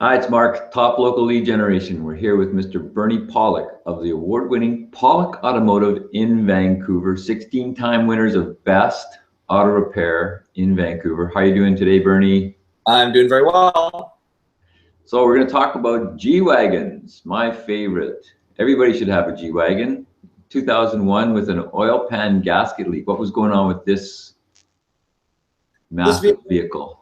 Hi, it's Mark, top local lead generation. We're here with Mr. Bernie Pollock of the award-winning Pollock Automotive in Vancouver, 16-time winners of Best Auto Repair in Vancouver. How are you doing today, Bernie? I'm doing very well. So we're going to talk about G Wagons, my favorite. Everybody should have a G Wagon. 2001 with an oil pan gasket leak. What was going on with this massive vehicle?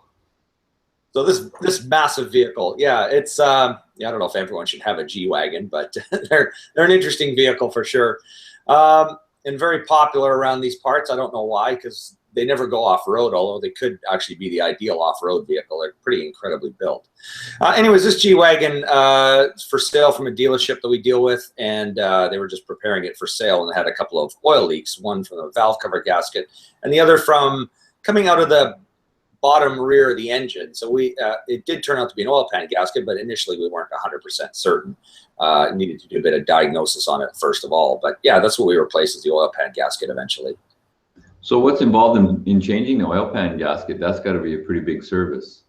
So this massive vehicle, yeah, it's I don't know if everyone should have a G Wagon, but they're an interesting vehicle for sure, and very popular around these parts. I don't know why, because they never go off road, although they could actually be the ideal off road vehicle. They're pretty incredibly built. Anyways, this G Wagon is for sale from a dealership that we deal with, and they were just preparing it for sale, and they had a couple of oil leaks, one from the valve cover gasket, and the other from coming out of the bottom rear of the engine. So it did turn out to be an oil pan gasket, but initially we weren't 100% certain. Needed to do a bit of diagnosis on it first of all. But yeah, that's what we replaced, as the oil pan gasket eventually. So what's involved in changing the oil pan gasket? That's got to be a pretty big service.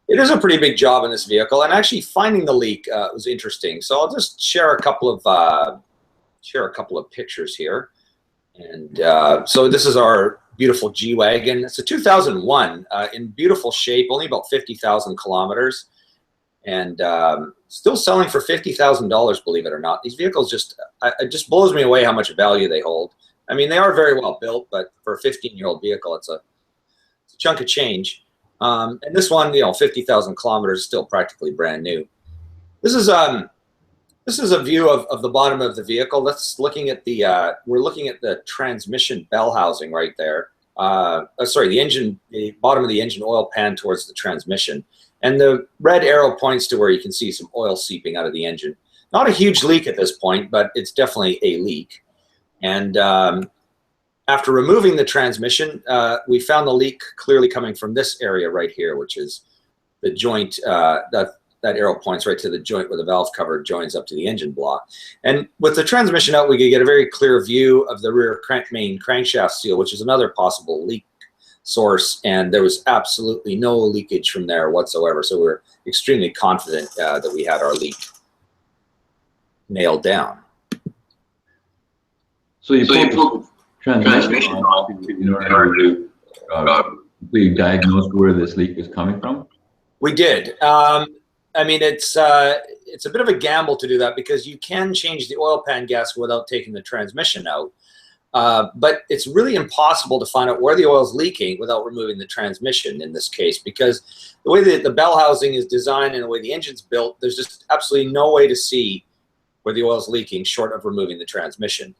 It is a pretty big job in this vehicle, and actually finding the leak was interesting. So I'll just share a couple of pictures here. And so this is our beautiful G Wagon. It's a 2001 in beautiful shape, only about 50,000 kilometers, and still selling for $50,000, believe it or not. These vehicles it just blows me away how much value they hold. I mean, they are very well built, but for a 15-year-old vehicle, it's a chunk of change. And this one, 50,000 kilometers, still practically brand new. This is a view of the bottom of the vehicle. We're looking at the transmission bell housing right there. Sorry, the bottom of the engine oil pan towards the transmission. And the red arrow points to where you can see some oil seeping out of the engine. Not a huge leak at this point, but it's definitely a leak. And after removing the transmission, we found the leak clearly coming from this area right here, which is the joint, that arrow points right to the joint where the valve cover joins up to the engine block. And with the transmission out, we could get a very clear view of the rear main crankshaft seal, which is another possible leak source. And there was absolutely no leakage from there whatsoever. So we're extremely confident that we had our leak nailed down. So you pulled transmission off in order to completely diagnose where this leak is coming from? We did. I mean, it's a bit of a gamble to do that, because you can change the oil pan gasket without taking the transmission out. But it's really impossible to find out where the oil is leaking without removing the transmission in this case, because the way that the bell housing is designed and the way the engine's built, there's just absolutely no way to see where the oil is leaking short of removing the transmission.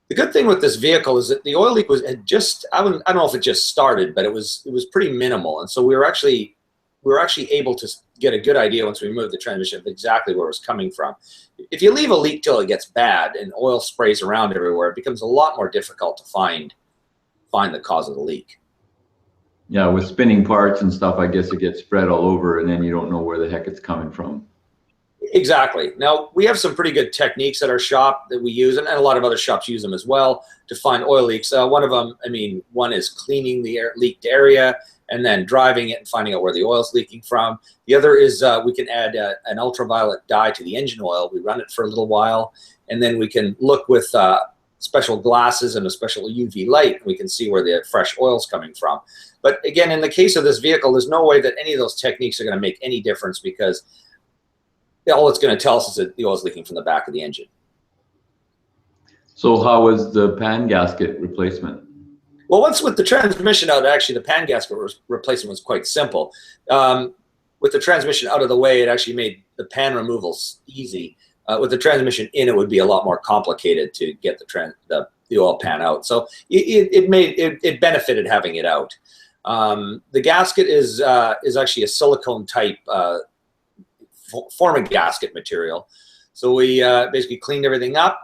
The good thing with this vehicle is that the oil leak I don't know if it just started, but it was pretty minimal, and so we were actually able to get a good idea once we removed the transmission of exactly where it was coming from. If you leave a leak till it gets bad and oil sprays around everywhere, it becomes a lot more difficult to find the cause of the leak. Yeah, with spinning parts and stuff, I guess it gets spread all over, and then you don't know where the heck it's coming from. Exactly. Now, we have some pretty good techniques at our shop that we use, and a lot of other shops use them as well, to find oil leaks. One of them, one is cleaning the leaked area and then driving it and finding out where the oil is leaking from. The other is we can add an ultraviolet dye to the engine oil. We run it for a little while, and then we can look with special glasses and a special UV light, and we can see where the fresh oil is coming from. But again, in the case of this vehicle, there's no way that any of those techniques are going to make any difference, because all it's going to tell us is that the oil is leaking from the back of the engine. So how was the pan gasket replacement? Well, once with the transmission out, actually the pan gasket replacement was quite simple. With the transmission out of the way, it actually made the pan removals easy. With the transmission in, it would be a lot more complicated to get the oil pan out. So it benefited having it out. The gasket is actually a silicone type forming gasket material. So we basically cleaned everything up,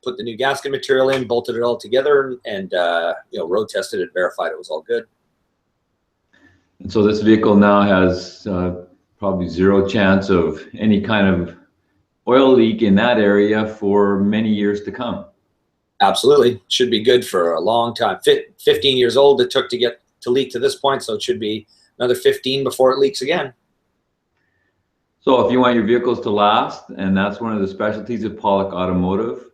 put the new gasket material in, bolted it all together, and road tested it, verified it was all good. And so this vehicle now has probably zero chance of any kind of oil leak in that area for many years to come. Absolutely. Should be good for a long time. 15 years old it took to get to leak to this point, so it should be another 15 before it leaks again. So if you want your vehicles to last, and that's one of the specialties of Pollock Automotive,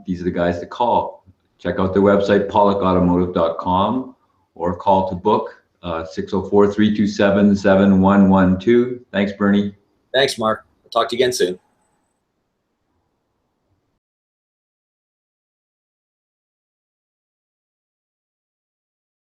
these are the guys to call. Check out their website, pollockautomotive.com, or call to book 604-327-7112. Thanks, Bernie. Thanks, Mark. I'll talk to you again soon.